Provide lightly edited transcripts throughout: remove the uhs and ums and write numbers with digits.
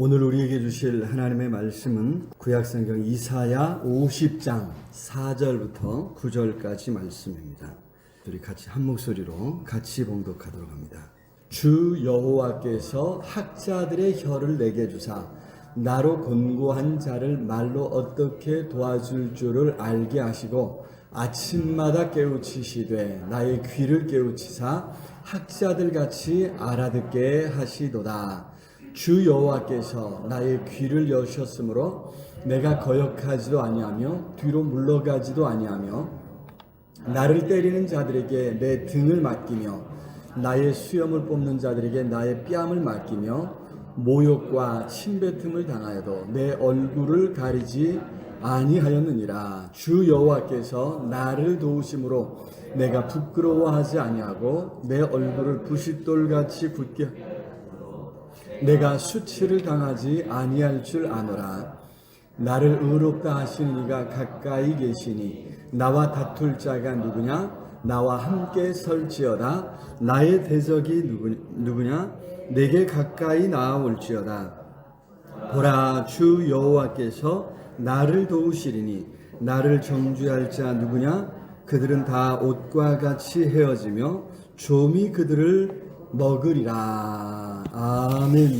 오늘 우리에게 주실 하나님의 말씀은 구약성경 이사야 50장 4절부터 9절까지 말씀입니다. 우리 같이 한 목소리로 같이 봉독하도록 합니다. 주 여호와께서 학자들의 혀를 내게 주사 나로 권고한 자를 말로 어떻게 도와줄 줄을 알게 하시고 아침마다 깨우치시되 나의 귀를 깨우치사 학자들 같이 알아듣게 하시도다. 주 여호와께서 나의 귀를 여셨으므로 내가 거역하지도 아니하며 뒤로 물러가지도 아니하며 나를 때리는 자들에게 내 등을 맡기며 나의 수염을 뽑는 자들에게 나의 뺨을 맡기며 모욕과 침뱉음을 당하여도 내 얼굴을 가리지 아니하였느니라. 주 여호와께서 나를 도우심으로 내가 부끄러워하지 아니하고 내 얼굴을 부싯돌같이 굳게 내가 수치를 당하지 아니할 줄 아노라. 나를 의롭다 하시는 이가 가까이 계시니 나와 다툴 자가 누구냐? 나와 함께 설지어다. 나의 대적이 누구냐? 내게 가까이 나아올지어다. 보라, 주 여호와께서 나를 도우시리니 나를 정죄할 자 누구냐? 그들은 다 옷과 같이 헤어지며 좀이 그들을 먹으리라. 아멘.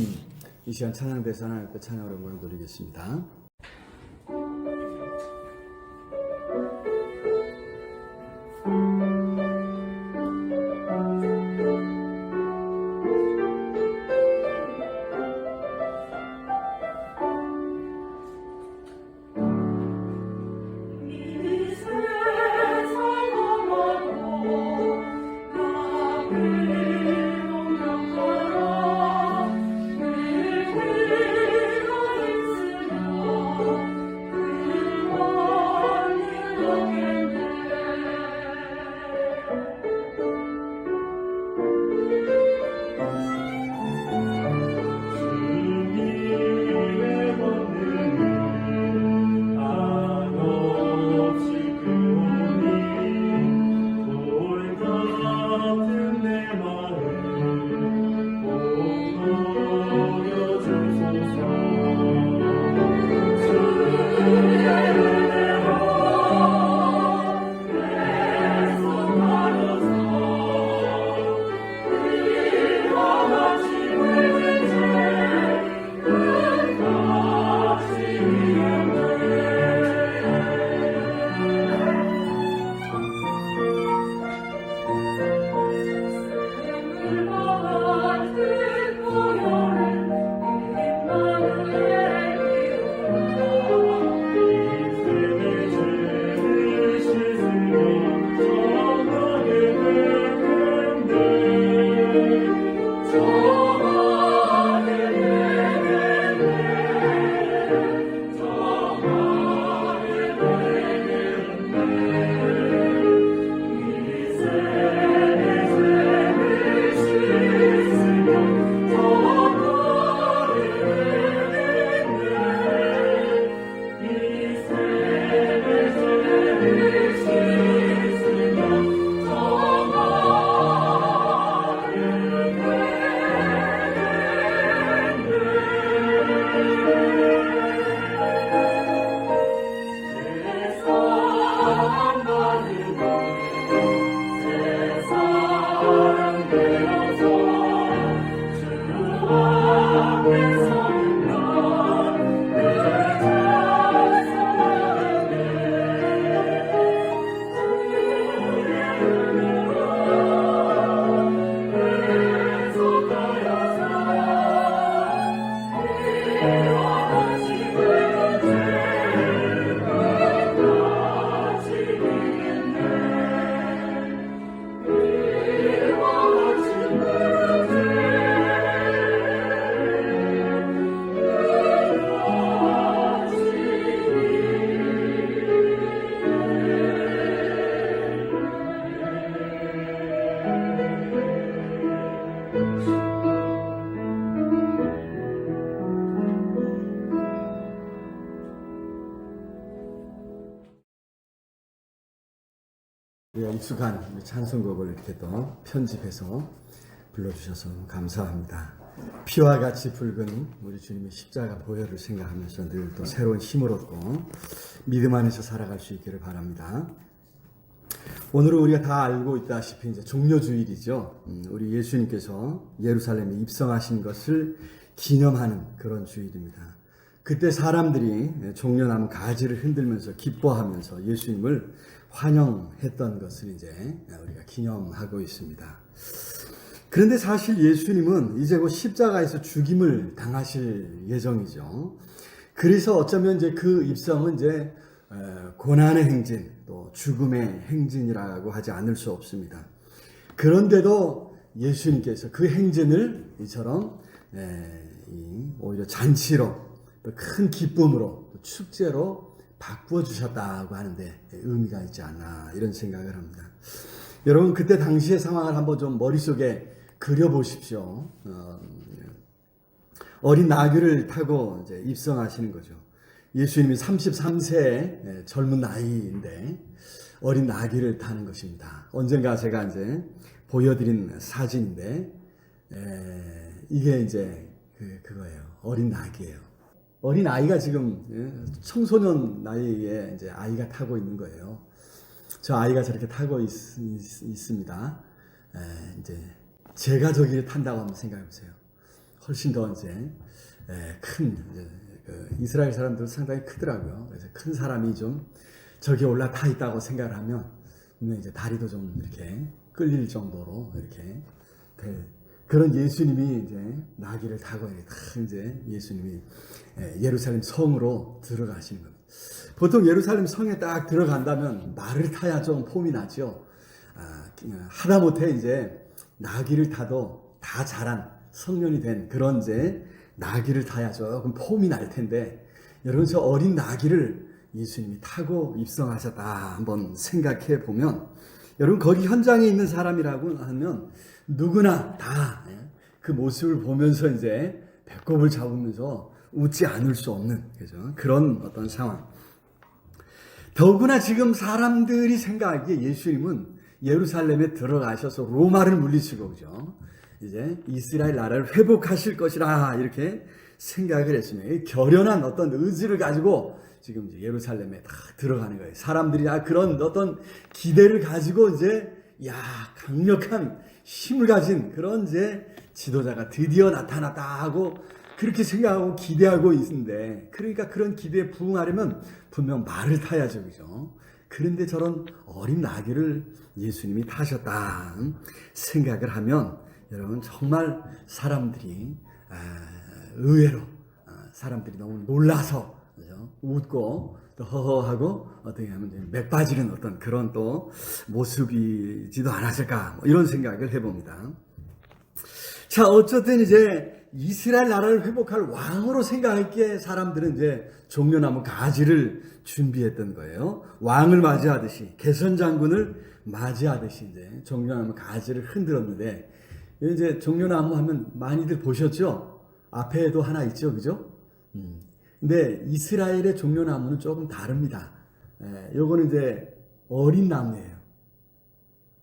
이 시간 찬양대사 하나님 앞에 찬양으로 영광을 돌리겠습니다. 익숙한 찬송곡을 이렇게 또 편집해서 불러주셔서 감사합니다. 피와 같이 붉은 우리 주님의 십자가 보혈을 생각하면서 늘 또 새로운 힘을 얻고 믿음 안에서 살아갈 수 있기를 바랍니다. 오늘은 우리가 다 알고 있다시피 이제 종려주일이죠. 우리 예수님께서 예루살렘에 입성하신 것을 기념하는 그런 주일입니다. 그때 사람들이 종려나무 가지를 흔들면서 기뻐하면서 예수님을 환영했던 것을 이제 우리가 기념하고 있습니다. 그런데 사실 예수님은 이제 곧 십자가에서 죽임을 당하실 예정이죠. 그래서 어쩌면 이제 그 입성은 이제 고난의 행진, 또 죽음의 행진이라고 하지 않을 수 없습니다. 그런데도 예수님께서 그 행진을 이처럼 오히려 잔치로 또 큰 기쁨으로 또 축제로 바꾸어 주셨다고 하는데 의미가 있지 않나 이런 생각을 합니다. 여러분 그때 당시의 상황을 한번 좀 머릿속에 그려보십시오. 어린 나귀를 타고 이제 입성하시는 거죠. 예수님이 33세의 젊은 나이인데 어린 나귀를 타는 것입니다. 언젠가 제가 이제 보여드린 사진인데 이게 이제 그거예요. 어린 나귀예요. 어린 아이가 지금 청소년 나이에 이제 아이가 타고 있는 거예요. 저 아이가 저렇게 타고 있습니다. 이제 제가 저기를 탄다고 한번 생각해 보세요. 훨씬 더 이제 큰 이스라엘 사람들은 상당히 크더라고요. 그래서 큰 사람이 좀 저기 올라타 있다고 생각을 하면 이제 다리도 좀 이렇게 끌릴 정도로 이렇게 그런 예수님이 이제 나귀를 타고 이제 예수님이 예루살렘 성으로 들어가시는 겁니다. 보통 예루살렘 성에 딱 들어간다면 말을 타야 좀 폼이 나죠. 하다못해 이제 나귀를 타도 다 자란 성년이 된 그런 이제 나귀를 타야 조금 폼이 날 텐데 여러분 저 어린 나귀를 예수님이 타고 입성하셨다 한번 생각해 보면 여러분 거기 현장에 있는 사람이라고 하면 누구나 다 그 모습을 보면서 이제 배꼽을 잡으면서 웃지 않을 수 없는 그죠? 그런 어떤 상황. 더구나 지금 사람들이 생각하기에 예수님은 예루살렘에 들어가셔서 로마를 물리치고 그죠? 이제 이스라엘 나라를 회복하실 것이라 이렇게 생각을 했습니다. 결연한 어떤 의지를 가지고 지금 이제 예루살렘에 다 들어가는 거예요. 사람들이 그런 어떤 기대를 가지고 이제 강력한 힘을 가진 그런 이제 지도자가 드디어 나타났다 하고 그렇게 생각하고 기대하고 있는데 그러니까 그런 기대에 부응하려면 분명 말을 타야죠. 그죠? 그런데 저런 어린 나귀를 예수님이 타셨다 생각을 하면 여러분 정말 사람들이 의외로 사람들이 너무 놀라서 그죠? 웃고 또 허허하고 어떻게 하면 맥 빠지는 어떤 그런 또 모습이지도 않았을까 뭐 이런 생각을 해봅니다. 자 어쨌든 이제 이스라엘 나라를 회복할 왕으로 생각했기에 사람들은 이제 종려나무 가지를 준비했던 거예요. 왕을 맞이하듯이 개선 장군을 맞이하듯이 이제 종려나무 가지를 흔들었는데 이제 종려나무 하면 많이들 보셨죠? 앞에도 하나 있죠, 그죠? 근데 이스라엘의 종려나무는 조금 다릅니다. 요거는 이제 어린 나무예요.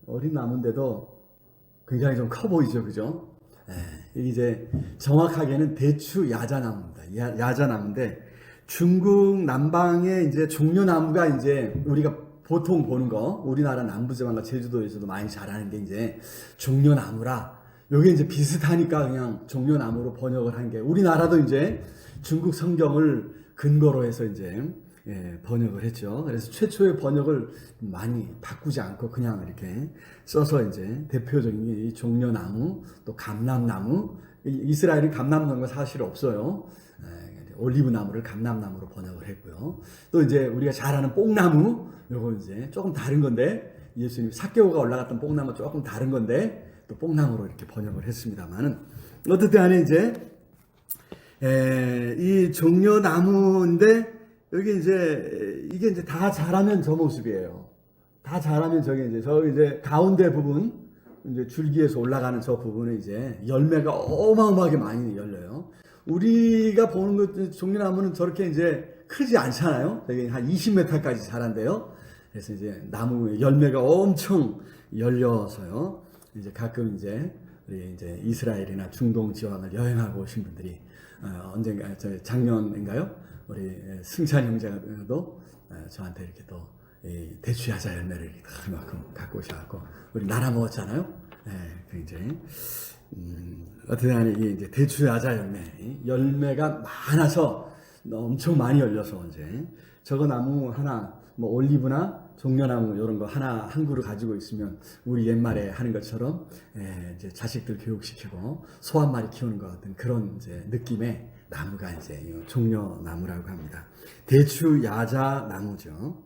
어린 나무인데도 굉장히 좀 커 보이죠, 그죠? 이게 이제 정확하게는 대추 야자나무입니다. 야자나무인데 중국 남방에 이제 종려나무가 이제 우리가 보통 보는 거, 우리나라 남부지방과 제주도에서도 많이 자라는 게 이제 종려나무라. 요게 이제 비슷하니까 그냥 종려나무로 번역을 한 게 우리나라도 이제 중국 성경을 근거로 해서 이제 번역을 했죠. 그래서 최초의 번역을 많이 바꾸지 않고 그냥 이렇게 써서 이제 대표적인 게 이 종려나무, 또 감람나무. 이스라엘은 감람나무가 사실 없어요. 올리브나무를 감람나무로 번역을 했고요. 또 이제 우리가 잘 아는 뽕나무, 요거 이제 조금 다른 건데 예수님 삭개오가 올라갔던 뽕나무 조금 다른 건데 또 뽕나무로 이렇게 번역을 했습니다만은 어쨌든 안에 이제 이 종려나무인데 여기 이게 이제 다 자라면 저 모습이에요. 다 자라면 저기 이제 가운데 부분 이제 줄기에서 올라가는 저 부분에 이제 열매가 어마어마하게 많이 열려요. 우리가 보는 것 종려나무는 저렇게 이제 크지 않잖아요. 되게 한 20m까지 자란대요. 그래서 이제 나무 열매가 엄청 열려서요. 이제 가끔 이제 우리 이제 이스라엘이나 중동 지방을 여행하고 오신 분들이 언젠가 작년인가요? 우리 승찬 형제도 저한테 이렇게 또 대추야자 열매를 그만큼 갖고 오셔갖고 우리 나눠 먹었잖아요. 굉장히 어떻게 하니 이제 대추야자 열매가 많아서 엄청 많이 열려서 이제 저거 나무 하나 뭐 올리브나 종려나무 이런 거 하나 한 그루 가지고 있으면 우리 옛말에 하는 것처럼 이제 자식들 교육시키고 소 한 마리 키우는 것 같은 그런 이제 느낌의 나무가 이제 종려나무라고 합니다. 대추 야자 나무죠.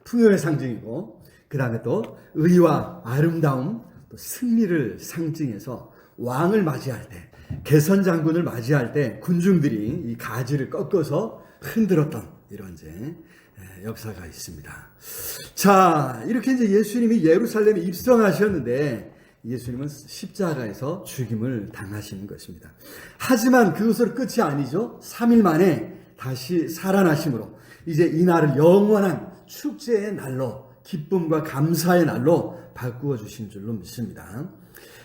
풍요의 상징이고 그 다음에 또 의와 아름다움 또 승리를 상징해서 왕을 맞이할 때 개선 장군을 맞이할 때 군중들이 이 가지를 꺾어서 흔들었던 이런 이제 역사가 있습니다. 자, 이렇게 이제 예수님이 예루살렘에 입성하셨는데 예수님은 십자가에서 죽임을 당하시는 것입니다. 하지만 그것으로 끝이 아니죠. 3일 만에 다시 살아나심으로 이제 이날을 영원한 축제의 날로 기쁨과 감사의 날로 바꾸어 주신 줄로 믿습니다.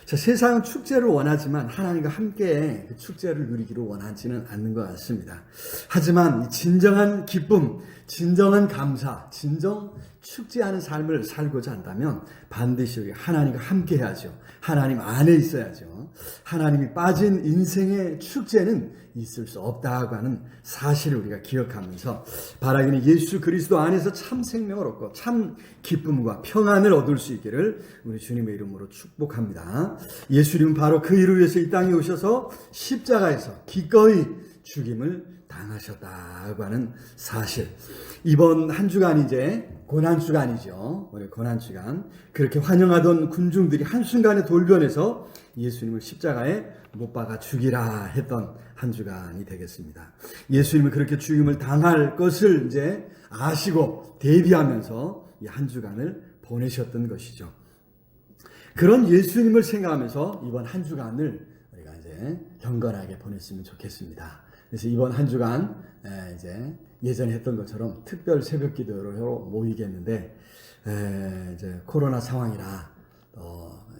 자, 세상은 축제를 원하지만 하나님과 함께 그 축제를 누리기를 원하지는 않는 것 같습니다. 하지만 진정한 기쁨, 진정한 감사, 진정 축제하는 삶을 살고자 한다면 반드시 우리 하나님과 함께 해야죠. 하나님 안에 있어야죠. 하나님이 빠진 인생의 축제는 있을 수 없다고 하는 사실을 우리가 기억하면서 바라기는 예수 그리스도 안에서 참 생명을 얻고 참 기쁨과 평안을 얻을 수 있기를 우리 주님의 이름으로 축복합니다. 예수님은 바로 그 일을 위해서 이 땅에 오셔서 십자가에서 기꺼이 죽임을 당하셨다고 하는 사실. 이번 한 주간 이제 고난주간이죠. 우리 고난주간. 그렇게 환영하던 군중들이 한순간에 돌변해서 예수님을 십자가에 못 박아 죽이라 했던 한 주간이 되겠습니다. 예수님은 그렇게 죽임을 당할 것을 이제 아시고 대비하면서 이 한 주간을 보내셨던 것이죠. 그런 예수님을 생각하면서 이번 한 주간을 우리가 이제 경건하게 보냈으면 좋겠습니다. 그래서 이번 한 주간 이제 예전에 했던 것처럼 특별 새벽 기도로 모이겠는데 이제 코로나 상황이라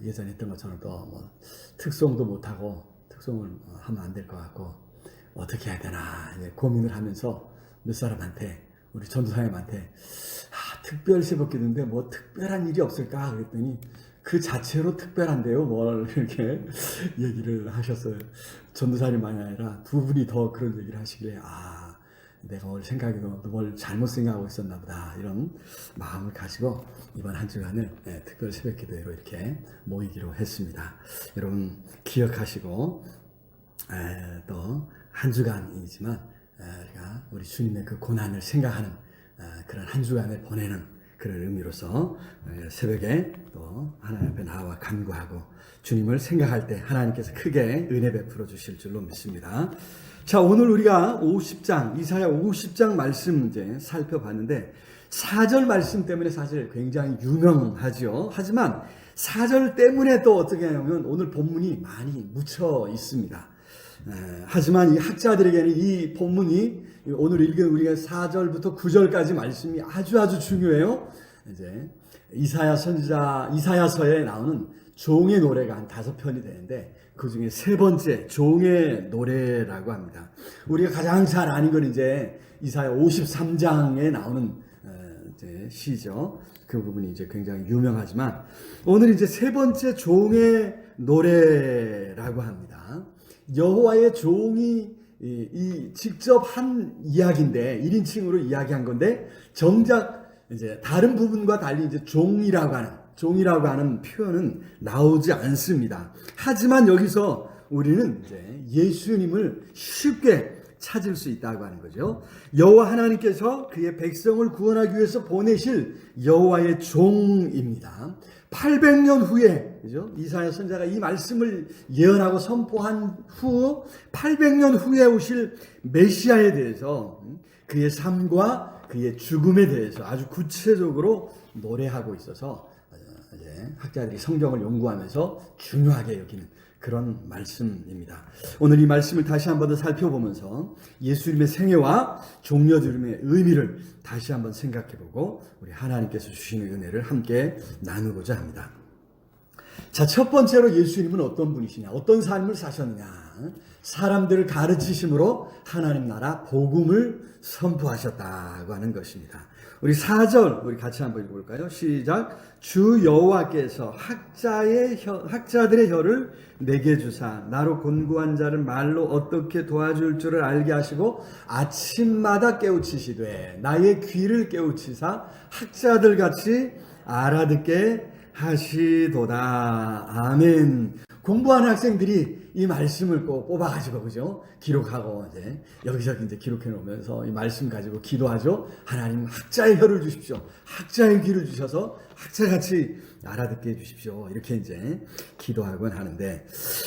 예전에 했던 것처럼 또 뭐 특송도 못 하고 특송을 하면 안 될 것 같고 어떻게 해야 되나 이제 고민을 하면서 몇 사람한테 우리 전도사님한테 특별 새벽 기도인데 뭐 특별한 일이 없을까 그랬더니 그 자체로 특별한데요. 뭘 이렇게 얘기를 하셨어요. 전도사님만이 아니라 두 분이 더 그런 얘기를 하시길래 내가 오늘 생각해도 뭘 잘못 생각하고 있었나 보다 이런 마음을 가지고 이번 한 주간을 특별 새벽 기도회로 이렇게 모이기로 했습니다. 여러분 기억하시고 또 한 주간이지만 우리가 우리 주님의 그 고난을 생각하는 그런 한 주간을 보내는 그런 의미로서 새벽에 또 하나님 앞에 나와 간구하고 주님을 생각할 때 하나님께서 크게 은혜 베풀어 주실 줄로 믿습니다. 자, 오늘 우리가 50장, 이사야 50장 말씀 이제 살펴봤는데 4절 말씀 때문에 사실 굉장히 유명하죠. 하지만 4절 때문에 또 어떻게 하냐면 오늘 본문이 많이 묻혀 있습니다. 하지만 이 학자들에게는 이 본문이 오늘 읽은 우리가 4절부터 9절까지 말씀이 아주 중요해요. 이제 이사야 선지자 이사야서에 나오는 종의 노래가 한 5편이 되는데 그 중에 세 번째 종의 노래라고 합니다. 우리가 가장 잘 아는 건 이제 이사야 53장에 나오는 이제 시죠. 그 부분이 이제 굉장히 유명하지만 오늘 이제 세 번째 종의 노래라고 합니다. 여호와의 종이 직접 한 이야기인데 1인칭으로 이야기한 건데 정작 이제 다른 부분과 달리 이제 종이라고 하는 표현은 나오지 않습니다. 하지만 여기서 우리는 이제 예수님을 쉽게 찾을 수 있다고 하는 거죠. 여호와 하나님께서 그의 백성을 구원하기 위해서 보내실 여호와의 종입니다. 800년 후에 그죠? 이사야 선지자가 이 말씀을 예언하고 선포한 후 800년 후에 오실 메시아에 대해서 그의 삶과 그의 죽음에 대해서 아주 구체적으로 노래하고 있어서 이제 학자들이 성경을 연구하면서 중요하게 여기는 그런 말씀입니다. 오늘 이 말씀을 다시 한번 더 살펴보면서 예수님의 생애와 종려주름의 의미를 다시 한번 생각해보고 우리 하나님께서 주시는 은혜를 함께 나누고자 합니다. 자, 첫 번째로 예수님은 어떤 분이시냐, 어떤 삶을 사셨느냐. 사람들을 가르치심으로 하나님 나라 복음을 선포하셨다고 하는 것입니다. 우리 4절 우리 같이 한번 읽어볼까요? 시작. 주 여호와께서 학자들의 혀를 내게 주사 나로 곤고한 자를 말로 어떻게 도와줄 줄을 알게 하시고 아침마다 깨우치시되 나의 귀를 깨우치사 학자들 같이 알아듣게 하시도다. 아멘. 공부하는 학생들이 이 말씀을 꼭 뽑아가지고, 그죠? 기록하고, 이제, 여기저기 이제 기록해 놓으면서 이 말씀 가지고 기도하죠. 하나님 학자의 혀를 주십시오. 학자의 귀를 주셔서 학자같이 알아듣게 해 주십시오. 이렇게 이제 기도하곤 하는데.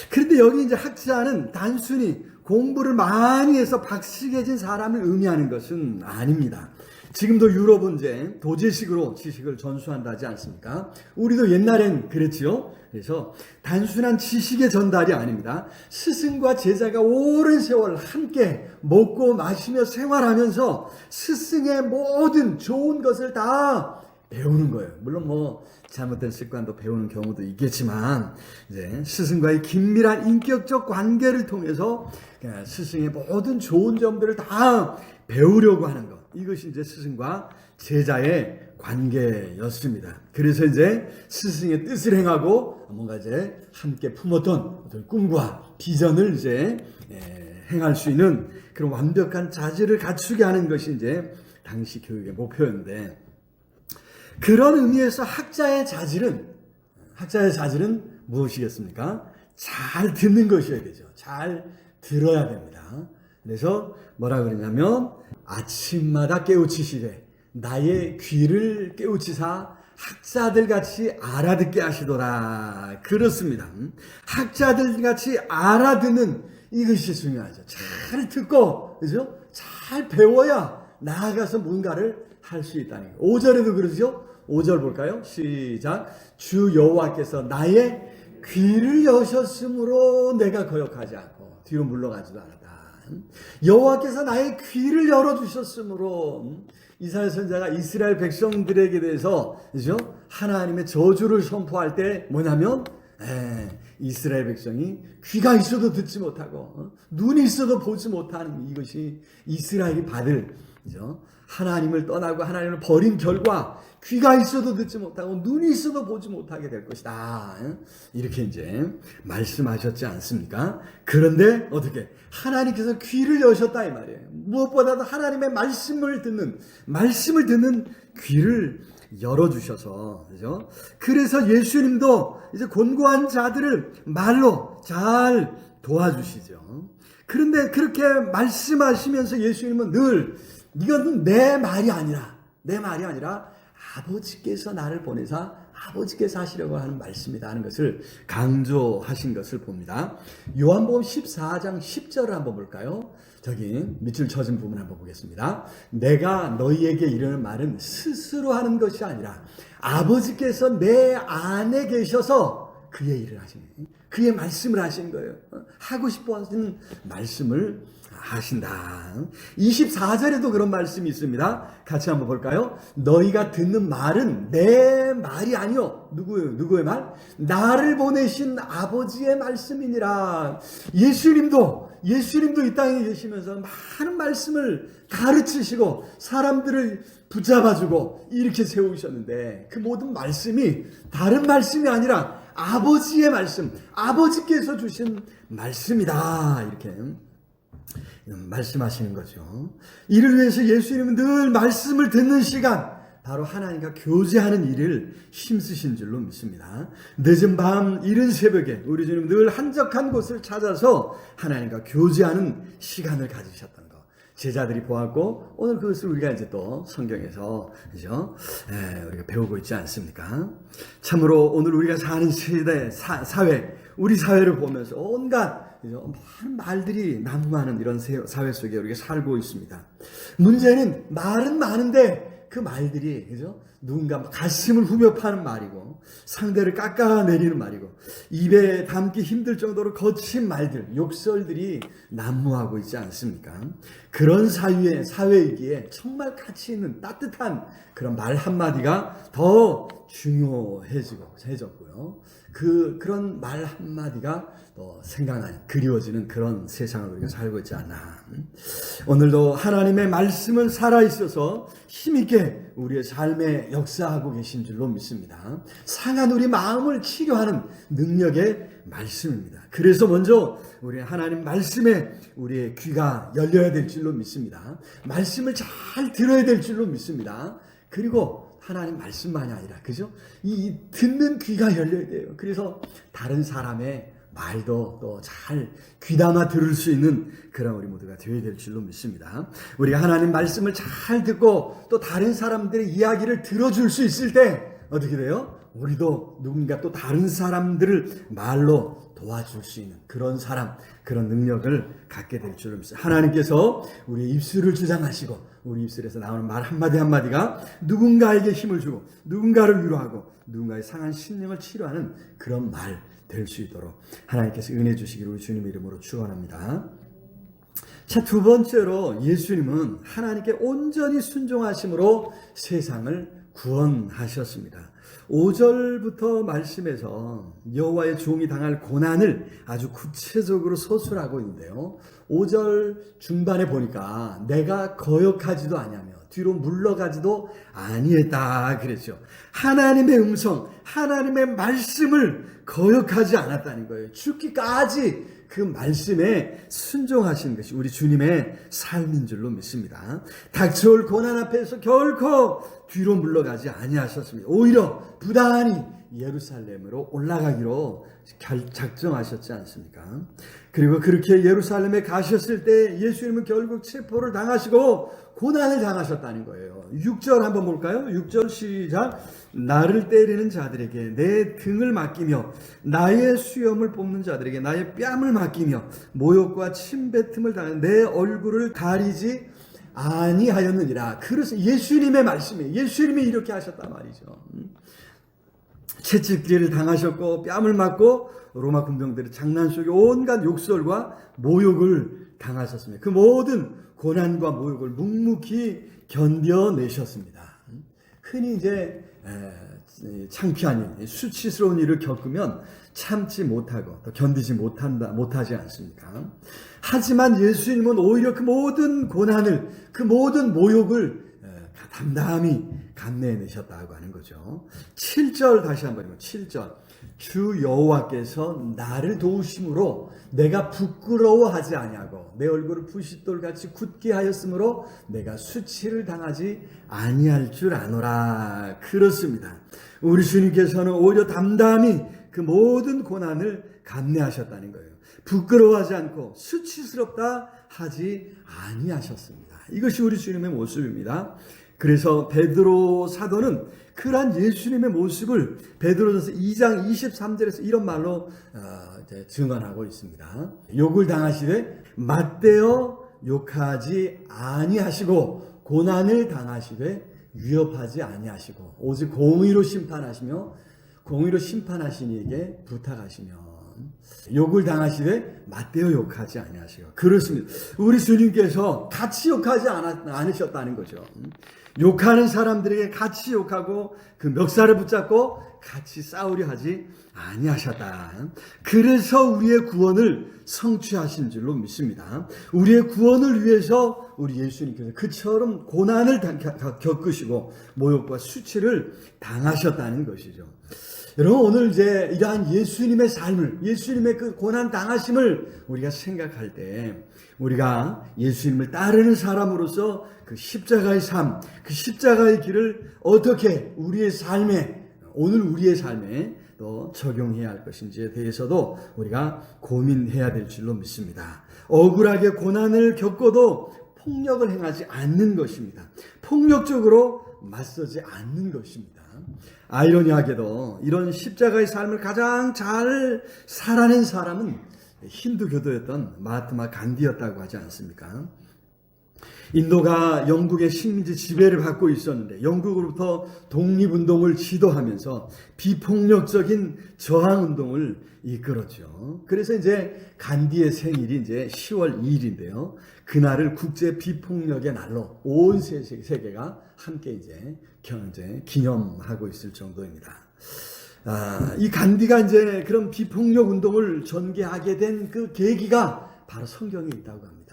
그런데 여기 이제 학자는 단순히 공부를 많이 해서 박식해진 사람을 의미하는 것은 아닙니다. 지금도 유럽은 이제 도제식으로 지식을 전수한다 하지 않습니까? 우리도 옛날엔 그랬지요. 그래서 단순한 지식의 전달이 아닙니다. 스승과 제자가 오랜 세월 함께 먹고 마시며 생활하면서 스승의 모든 좋은 것을 다 배우는 거예요. 물론 뭐 잘못된 습관도 배우는 경우도 있겠지만 이제 스승과의 긴밀한 인격적 관계를 통해서 스승의 모든 좋은 점들을 다 배우려고 하는 것. 이것이 이제 스승과 제자의 관계였습니다. 그래서 이제 스승의 뜻을 행하고 뭔가 이제 함께 품었던 어떤 꿈과 비전을 이제 행할 수 있는 그런 완벽한 자질을 갖추게 하는 것이 이제 당시 교육의 목표였는데, 그런 의미에서 학자의 자질은 무엇이겠습니까? 잘 듣는 것이어야 되죠. 잘 들어야 됩니다. 그래서 뭐라 그러냐면 아침마다 깨우치시되 나의 귀를 깨우치사 학자들 같이 알아듣게 하시더라. 그렇습니다. 학자들 같이 알아듣는 이것이 중요하죠. 잘 듣고, 그죠? 잘 배워야 나아가서 뭔가를 할 수 있다는 거예요. 5절에도 그러죠? 5절 볼까요? 시작. 주 여호와께서 나의 귀를 여셨으므로 내가 거역하지 않고 뒤로 물러가지도 않았다. 여호와께서 나의 귀를 열어주셨으므로. 이사야 선지자가 이스라엘 백성들에게 대해서, 그죠? 하나님의 저주를 선포할 때 뭐냐면 이스라엘 백성이 귀가 있어도 듣지 못하고 눈이 있어도 보지 못하는 이것이 이스라엘이 받을, 그죠? 하나님을 떠나고 하나님을 버린 결과 귀가 있어도 듣지 못하고 눈이 있어도 보지 못하게 될 것이다. 이렇게 이제 말씀하셨지 않습니까? 그런데 어떻게? 하나님께서 귀를 여셨다 이 말이에요. 무엇보다도 하나님의 말씀을 듣는 귀를 열어주셔서, 그죠? 그래서 예수님도 이제 곤고한 자들을 말로 잘 도와주시죠. 그런데 그렇게 말씀하시면서 예수님은 늘 이건 내 말이 아니라 아버지께서 나를 보내사 아버지께서 하시려고 하는 말씀이다 하는 것을 강조하신 것을 봅니다. 요한복음 14장 10절을 한번 볼까요? 저기 밑줄 쳐진 부분 한번 보겠습니다. 내가 너희에게 이르는 말은 스스로 하는 것이 아니라 아버지께서 내 안에 계셔서 그의 일을 하시는 거예요. 그의 말씀을 하신 거예요. 하고 싶어 하시는 말씀을 하신다. 24절에도 그런 말씀이 있습니다. 같이 한번 볼까요? 너희가 듣는 말은 내 말이 아니요. 누구의 말? 나를 보내신 아버지의 말씀이니라. 예수님도 이 땅에 계시면서 많은 말씀을 가르치시고 사람들을 붙잡아주고 이렇게 세우셨는데, 그 모든 말씀이 다른 말씀이 아니라 아버지의 말씀, 아버지께서 주신 말씀이다. 이렇게 말씀하시는 거죠. 이를 위해서 예수님은 늘 말씀을 듣는 시간, 바로 하나님과 교제하는 일을 힘쓰신 줄로 믿습니다. 늦은 밤 이른 새벽에 우리 주님 늘 한적한 곳을 찾아서 하나님과 교제하는 시간을 가지셨던 것, 제자들이 보았고 오늘 그것을 우리가 이제 또 성경에서, 그죠? 우리가 배우고 있지 않습니까? 참으로 오늘 우리가 사는 시대, 사회, 우리 사회를 보면서 온갖 많은 말들이 난무하는 이런 사회 속에 우리가 살고 있습니다. 문제는 말은 많은데 그 말들이, 그죠? 누군가 가슴을 후벼 파는 말이고, 상대를 깎아내리는 말이고, 입에 담기 힘들 정도로 거친 말들, 욕설들이 난무하고 있지 않습니까? 그런 사회이기에 정말 가치 있는 따뜻한 그런 말 한마디가 더 중요해졌고요. 그런 말 한마디가 또 생각나는, 그리워지는 그런 세상을 우리가 살고 있지 않나. 오늘도 하나님의 말씀은 살아있어서 힘있게 우리의 삶에 역사하고 계신 줄로 믿습니다. 상한 우리 마음을 치료하는 능력의 말씀입니다. 그래서 먼저 우리 하나님 말씀에 우리의 귀가 열려야 될 줄로 믿습니다. 말씀을 잘 들어야 될 줄로 믿습니다. 그리고 하나님 말씀만이 아니라, 그죠? 이 듣는 귀가 열려야 돼요. 그래서 다른 사람의 말도 또 잘 귀담아 들을 수 있는 그런 우리 모두가 되어야 될 줄로 믿습니다. 우리가 하나님 말씀을 잘 듣고 또 다른 사람들의 이야기를 들어줄 수 있을 때 어떻게 돼요? 우리도 누군가 또 다른 사람들을 말로 도와줄 수 있는 그런 사람, 그런 능력을 갖게 될 줄로 믿습니다. 하나님께서 우리의 입술을 주장하시고 우리 입술에서 나오는 말 한마디 한마디가 누군가에게 힘을 주고 누군가를 위로하고 누군가의 상한 심령을 치료하는 그런 말 될 수 있도록 하나님께서 은혜 주시기를 우리 주님의 이름으로 축원합니다. 자, 두 번째로 예수님은 하나님께 온전히 순종하심으로 세상을 구원하셨습니다. 5절부터 말씀에서 여호와의 종이 당할 고난을 아주 구체적으로 서술하고 있는데요. 5절 중반에 보니까 내가 거역하지도 아니하며 뒤로 물러가지도 아니했다 그랬죠. 하나님의 음성, 하나님의 말씀을 거역하지 않았다는 거예요. 죽기까지 그 말씀에 순종하시는 것이 우리 주님의 삶인 줄로 믿습니다. 닥쳐올 고난 앞에서 결코 뒤로 물러가지 아니하셨습니다. 오히려 부단히 예루살렘으로 올라가기로 작정하셨지 않습니까? 그리고 그렇게 예루살렘에 가셨을 때 예수님은 결국 체포를 당하시고 고난을 당하셨다는 거예요. 6절 한번 볼까요? 6절 시작. 나를 때리는 자들에게 내 등을 맡기며 나의 수염을 뽑는 자들에게 나의 뺨을 맡기며 모욕과 침뱉음을 당하는 내 얼굴을 가리지 아니하였느니라. 그래서 예수님의 말씀이에요. 예수님이 이렇게 하셨단 말이죠. 채찍질을 당하셨고 뺨을 맞고 로마 군병들의 장난 속에 온갖 욕설과 모욕을 당하셨습니다. 그 모든 고난과 모욕을 묵묵히 견뎌내셨습니다. 흔히 이제 창피한 일, 수치스러운 일을 겪으면 참지 못하고 또 견디지 못하지 않습니까? 하지만 예수님은 오히려 그 모든 고난을, 그 모든 모욕을 담담히 감내내셨다고 하는 거죠. 7절 다시 한번 보면 7절. 주 여호와께서 나를 도우심으로 내가 부끄러워하지 아니하고 내 얼굴을 부싯돌같이 굳게 하였으므로 내가 수치를 당하지 아니할 줄 아노라. 그렇습니다. 우리 주님께서는 오히려 담담히 그 모든 고난을 감내하셨다는 거예요. 부끄러워하지 않고 수치스럽다 하지 아니하셨습니다. 이것이 우리 주님의 모습입니다. 그래서 베드로 사도는 그러한 예수님의 모습을 베드로전서 2장 23절에서 이런 말로 증언하고 있습니다. 욕을 당하시되 맞대어 욕하지 아니하시고 고난을 당하시되 위협하지 아니하시고 오직 공의로 심판하시며 공의로 심판하신 이에게 부탁하시며 욕을 당하시되 맞대어 욕하지 아니하시고. 그렇습니다. 우리 주님께서 같이 욕하지 않으셨다는 거죠. 욕하는 사람들에게 같이 욕하고 그 멱살을 붙잡고 같이 싸우려 하지 아니하셨다. 그래서 우리의 구원을 성취하신 줄로 믿습니다. 우리의 구원을 위해서 우리 예수님께서 그처럼 고난을 겪으시고 모욕과 수치를 당하셨다는 것이죠. 여러분, 오늘 이제 이러한 예수님의 삶을, 예수님의 그 고난 당하심을 우리가 생각할 때 우리가 예수님을 따르는 사람으로서 그 십자가의 삶, 그 십자가의 길을 어떻게 우리의 삶에, 오늘 우리의 삶에 또 적용해야 할 것인지에 대해서도 우리가 고민해야 될 줄로 믿습니다. 억울하게 고난을 겪어도 폭력을 행하지 않는 것입니다. 폭력적으로 맞서지 않는 것입니다. 아이러니하게도 이런 십자가의 삶을 가장 잘 살아낸 사람은 힌두 교도였던 마하트마 간디였다고 하지 않습니까? 인도가 영국의 식민지 지배를 받고 있었는데 영국으로부터 독립운동을 지도하면서 비폭력적인 저항운동을 이끌었죠. 그래서 이제 간디의 생일이 이제 10월 2일인데요. 그날을 국제 비폭력의 날로 온 세계가 함께 이제 기념하고 있을 정도입니다. 이 간디가 이제 그런 비폭력 운동을 전개하게 된 그 계기가 바로 성경에 있다고 합니다.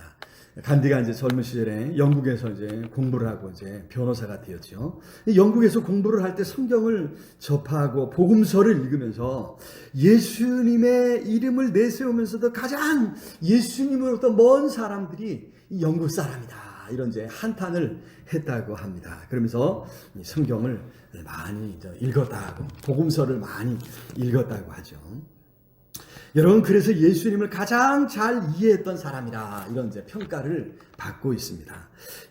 간디가 이제 젊은 시절에 영국에서 이제 공부를 하고 이제 변호사가 되었죠. 영국에서 공부를 할 때 성경을 접하고 복음서를 읽으면서 예수님의 이름을 내세우면서도 가장 예수님으로부터 먼 사람들이 영국 사람이다. 이런 이제 한탄을 했다고 합니다. 그러면서 성경을 많이 읽었다고, 복음서를 많이 읽었다고 하죠. 여러분, 그래서 예수님을 가장 잘 이해했던 사람이라 이런 이제 평가를 받고 있습니다.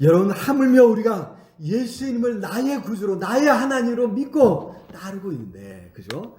여러분, 하물며 우리가 예수님을 나의 구주로, 나의 하나님으로 믿고 따르고 있는데, 그죠?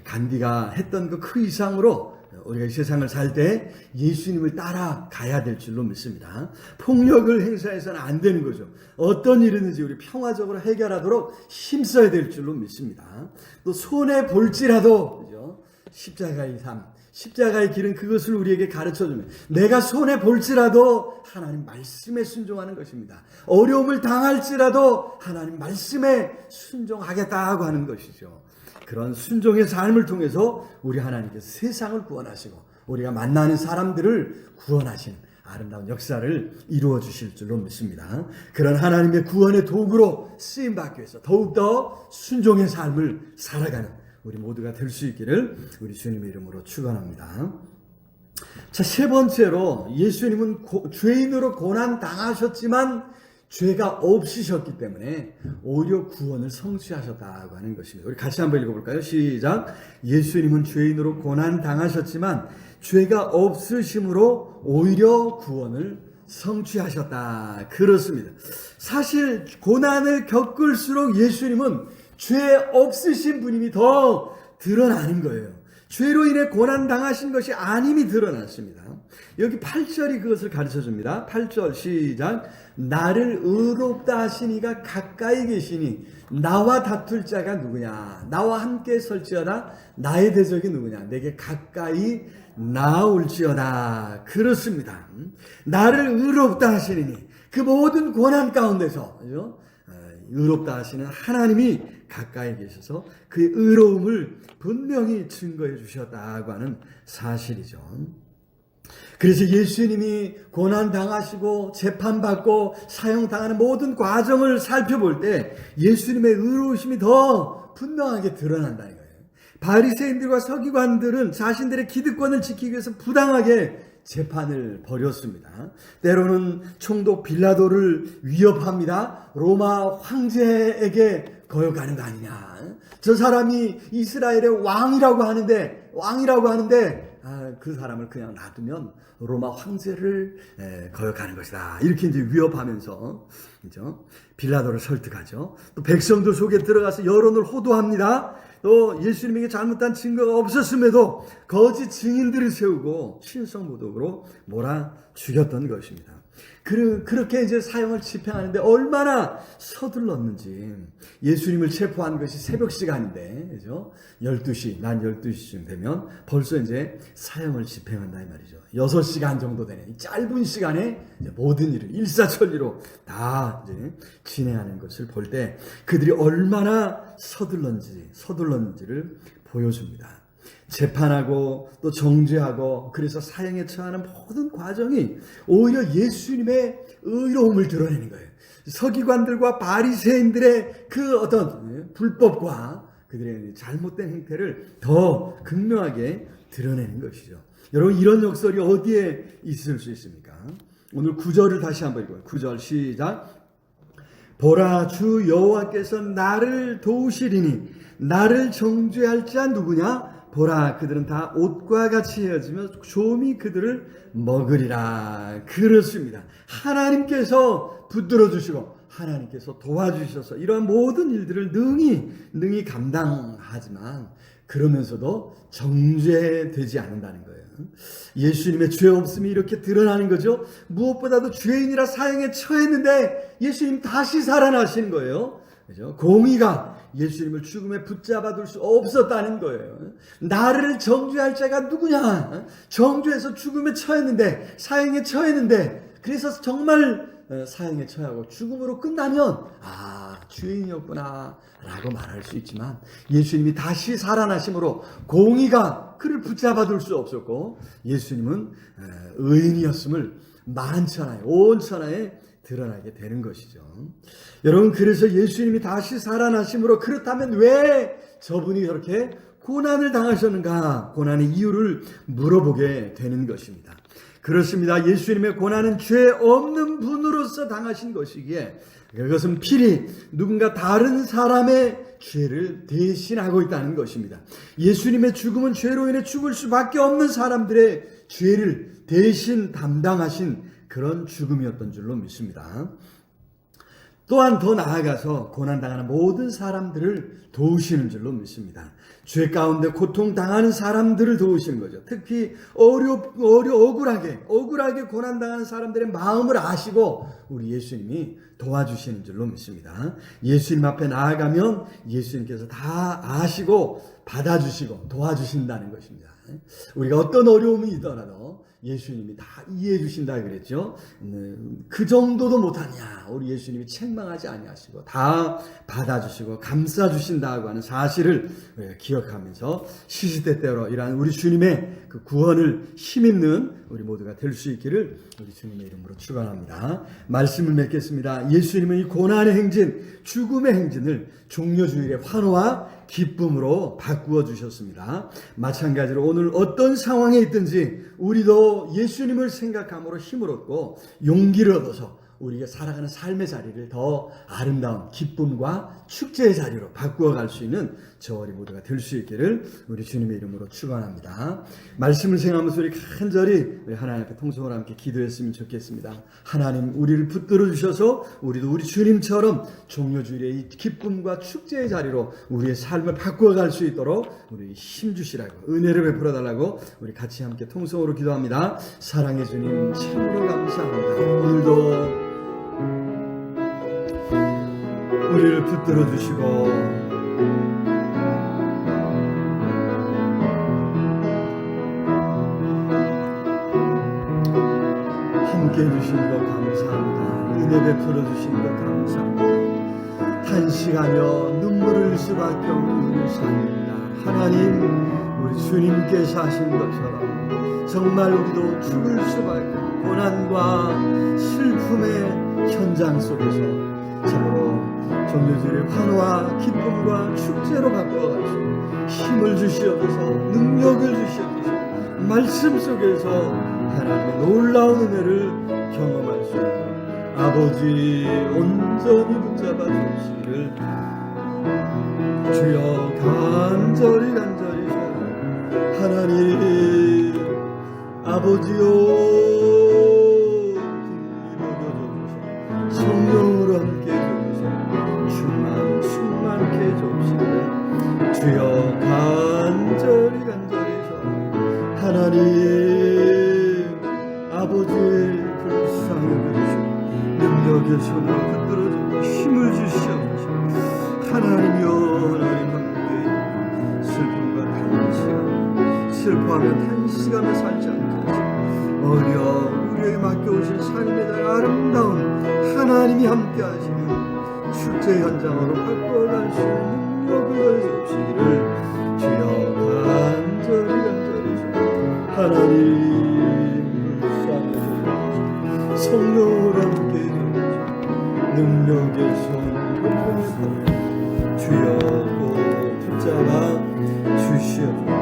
간디가 했던 그 이상으로 우리가 이 세상을 살 때 예수님을 따라가야 될 줄로 믿습니다. 폭력을 행사해서는 안 되는 거죠. 어떤 일이든지 우리 평화적으로 해결하도록 힘써야 될 줄로 믿습니다. 또 손해 볼지라도, 그죠? 십자가의 삶, 십자가의 길은 그것을 우리에게 가르쳐주면 내가 손해 볼지라도 하나님 말씀에 순종하는 것입니다. 어려움을 당할지라도 하나님 말씀에 순종하겠다고 하는 것이죠. 그런 순종의 삶을 통해서 우리 하나님께서 세상을 구원하시고 우리가 만나는 사람들을 구원하신 아름다운 역사를 이루어 주실 줄로 믿습니다. 그런 하나님의 구원의 도구로 쓰임받기 위해서 더욱더 순종의 삶을 살아가는 우리 모두가 될 수 있기를 우리 주님의 이름으로 축원합니다. 자, 세 번째로 예수님은 죄인으로 고난 당하셨지만 죄가 없으셨기 때문에 오히려 구원을 성취하셨다고 하는 것입니다. 우리 같이 한번 읽어볼까요? 시작. 예수님은 죄인으로 고난 당하셨지만 죄가 없으심으로 오히려 구원을 성취하셨다. 그렇습니다. 사실 고난을 겪을수록 예수님은 죄 없으신 분임이 더 드러나는 거예요. 죄로 인해 고난 당하신 것이 아님이 드러났습니다. 여기 8절이 그것을 가르쳐줍니다. 8절 시작. 나를 의롭다 하시니가 가까이 계시니 나와 다툴 자가 누구냐. 나와 함께 설지어다. 나의 대적이 누구냐. 내게 가까이 나올지어다. 그렇습니다. 나를 의롭다 하시니 그 모든 고난 가운데서, 그죠? 의롭다 하시는 하나님이 가까이 계셔서 그의 의로움을 분명히 증거해 주셨다고 하는 사실이죠. 그래서 예수님이 고난당하시고 재판받고 사형당하는 모든 과정을 살펴볼 때 예수님의 의로우심이 더 분명하게 드러난다는 거예요. 바리새인들과 서기관들은 자신들의 기득권을 지키기 위해서 부당하게 재판을 벌였습니다. 때로는 총독 빌라도를 위협합니다. 로마 황제에게 거역하는 거 아니냐. 저 사람이 이스라엘의 왕이라고 하는데 그 사람을 그냥 놔두면 로마 황제를 거역하는 것이다. 이렇게 이제 위협하면서, 그죠? 빌라도를 설득하죠. 또 백성들 속에 들어가서 여론을 호도합니다. 또 예수님에게 잘못한 증거가 없었음에도 거짓 증인들을 세우고 신성모독으로 몰아 죽였던 것입니다. 그렇게 이제 사형을 집행하는데 얼마나 서둘렀는지. 예수님을 체포한 것이 새벽 시간인데, 그죠? 12시, 난 12시쯤 되면 벌써 이제 사형을 집행한다 이 말이죠. 6시간 정도 되는 이 짧은 시간에 이제 모든 일을 일사천리로 다 이제 진행하는 것을 볼 때 그들이 얼마나 서둘렀는지를 보여줍니다. 재판하고 또 정죄하고 그래서 사형에 처하는 모든 과정이 오히려 예수님의 의로움을 드러내는 거예요. 서기관들과 바리새인들의 그 어떤 불법과 그들의 잘못된 행태를 더 극명하게 드러내는 것이죠. 여러분, 이런 역설이 어디에 있을 수 있습니까? 오늘 9절을 다시 한번 읽어요. 9절 시작. 보라, 주 여호와께서 나를 도우시리니 나를 정죄할 자 누구냐? 보라, 그들은 다 옷과 같이 헤어지며 좀이 그들을 먹으리라. 그렇습니다. 하나님께서 붙들어 주시고 하나님께서 도와주셔서 이러한 모든 일들을 능히 감당하지만 그러면서도 정죄되지 않는다는 거예요. 예수님의 죄 없음이 이렇게 드러나는 거죠. 무엇보다도 죄인이라 사형에 처했는데 예수님 다시 살아나신 거예요. 그죠? 공의가 예수님을 죽음에 붙잡아 둘 수 없었다는 거예요. 나를 정죄할 자가 누구냐? 정죄해서 죽음에 처했는데, 사형에 처했는데, 그래서 정말 사형에 처하고 죽음으로 끝나면 죄인이었구나 라고 말할 수 있지만, 예수님이 다시 살아나심으로 공의가 그를 붙잡아 둘 수 없었고, 예수님은 의인이었음을 만천하에, 온 천하에 드러나게 되는 것이죠. 여러분, 그래서 예수님이 다시 살아나심으로, 그렇다면 왜 저분이 그렇게 고난을 당하셨는가? 고난의 이유를 물어보게 되는 것입니다. 그렇습니다. 예수님의 고난은 죄 없는 분으로서 당하신 것이기에, 그것은 필히 누군가 다른 사람의 죄를 대신하고 있다는 것입니다. 예수님의 죽음은 죄로 인해 죽을 수밖에 없는 사람들의 죄를 대신 담당하신 그런 죽음이었던 줄로 믿습니다. 또한 더 나아가서 고난당하는 모든 사람들을 도우시는 줄로 믿습니다. 죄 가운데 고통당하는 사람들을 도우시는 거죠. 특히 억울하게 고난당하는 사람들의 마음을 아시고 우리 예수님이 도와주시는 줄로 믿습니다. 예수님 앞에 나아가면 예수님께서 다 아시고 받아주시고 도와주신다는 것입니다. 우리가 어떤 어려움이 있더라도 예수님이 다 이해해 주신다 그랬죠. 그 정도도 못하냐, 우리 예수님이 책망하지 아니하시고 다 받아주시고 감싸주신다고 하는 사실을 기억하면서 시시때때로 이러한 우리 주님의 그 구원을 힘입는 우리 모두가 될 수 있기를 우리 주님의 이름으로 축원합니다. 말씀을 맺겠습니다. 예수님은 이 고난의 행진, 죽음의 행진을 종려주일의 환호와 기쁨으로 바꾸어 주셨습니다. 마찬가지로 오늘 어떤 상황에 있든지 우리도 예수님을 생각함으로 힘을 얻고 용기를 얻어서 우리가 살아가는 삶의 자리를 더 아름다운 기쁨과 축제의 자리로 바꾸어 갈 수 있는 저와 우리 모두가 될 수 있기를 우리 주님의 이름으로 축원합니다. 말씀을 생각하면서 우리 간절히 우리 하나님 앞에 통성으로 함께 기도했으면 좋겠습니다. 하나님, 우리를 붙들어 주셔서 우리도 우리 주님처럼 종려주일의 이 기쁨과 축제의 자리로 우리의 삶을 바꾸어 갈 수 있도록 우리 힘 주시라고, 은혜를 베풀어 달라고 우리 같이 함께 통성으로 기도합니다. 사랑의 주님, 참으로 감사합니다. 오늘도 우리를 붙들어 주시고 함께 해주신 것 감사합니다. 은혜 베풀어 주신 것 감사합니다. 탄식하며 눈물을 흘릴 수밖에 없는 우리 삶입니다. 하나님, 우리 주님께서 하신 것처럼 정말 우리도 죽을 수밖에 없는 고난과 슬픔의 현장 속에서 참으로 종려주일의 환호와 기쁨과 축제로 바꿔갈 수 있는 힘을 주시옵소서, 능력을 주시옵소서, 말씀 속에서 하나님의 놀라운 은혜를 경험할 수 있도록 아버지 온전히 붙잡아 주시기를 주여 간절히 하나님 아버지요 성령으로 함께 해주셔서 충만케 해주시기를 주여 간절히 하나님 아버지의 불쌍히 여겨주시고 능력의 손으로 붙들어주고 힘을 주시옵소서. 하나님이여, 하나님 함께 슬픔과 탄식하며 슬퍼하며 탄식하며 살지 않게 하시고 우리에게 맡겨오신 삶의 날 아름다운 하나님이 함께 하시는 축제 현장으로 바꿔갈 수 있는 능력을 주시기를 주여 간절히 하나님 불쌍히 성령으로 함께 능력의 손을 주여 꼭 붙잡아 주시옵소서.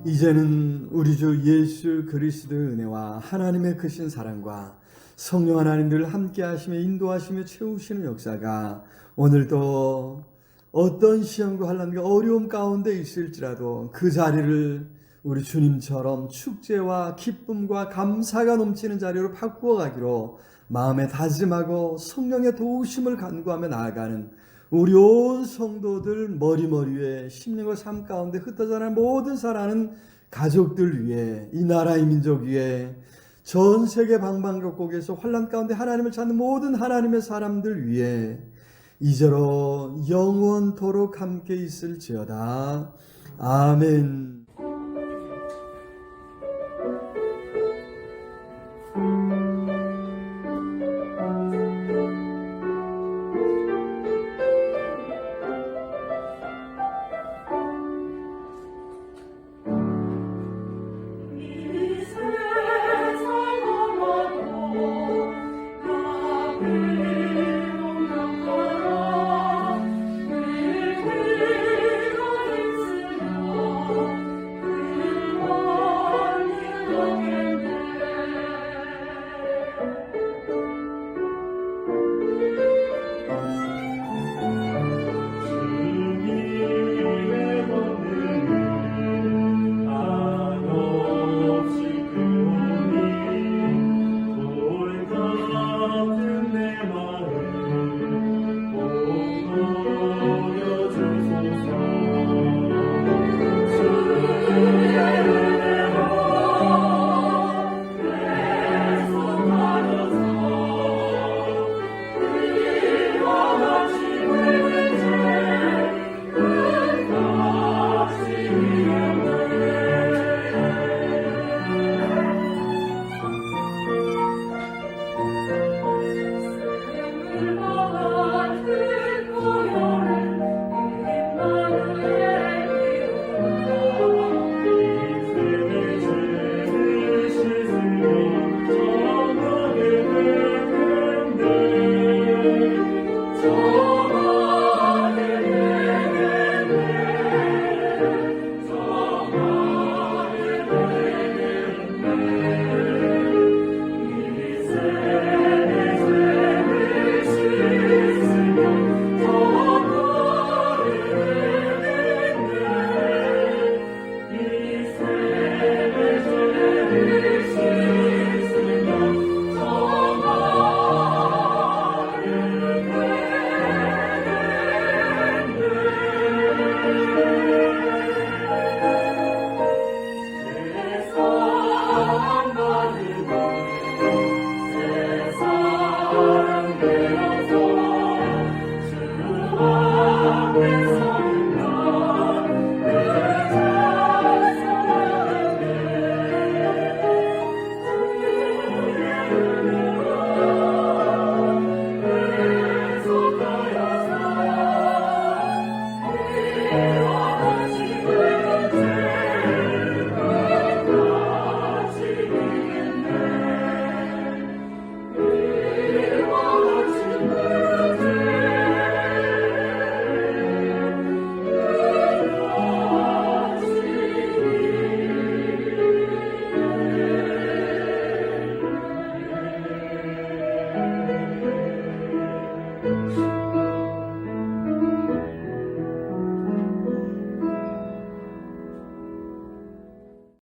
이제는 우리 주 예수 그리스도의 은혜와 하나님의 크신 사랑과 성령 하나님들 함께 하시며 인도하시며 채우시는 역사가 오늘도 어떤 시험과 환난과 어려움 가운데 있을지라도 그 자리를 우리 주님처럼 축제와 기쁨과 감사가 넘치는 자리로 바꾸어 가기로 마음에 다짐하고 성령의 도우심을 간구하며 나아가는 우리 온 성도들 머리머리에 심령과 삶 가운데 흩어져 나는 모든 사랑하는 가족들 위해, 이 나라의 민족 위해, 전 세계 방방곡곡에서 환난 가운데 하나님을 찾는 모든 하나님의 사람들 위해 이제로 영원토록 함께 있을지어다. 아멘. 주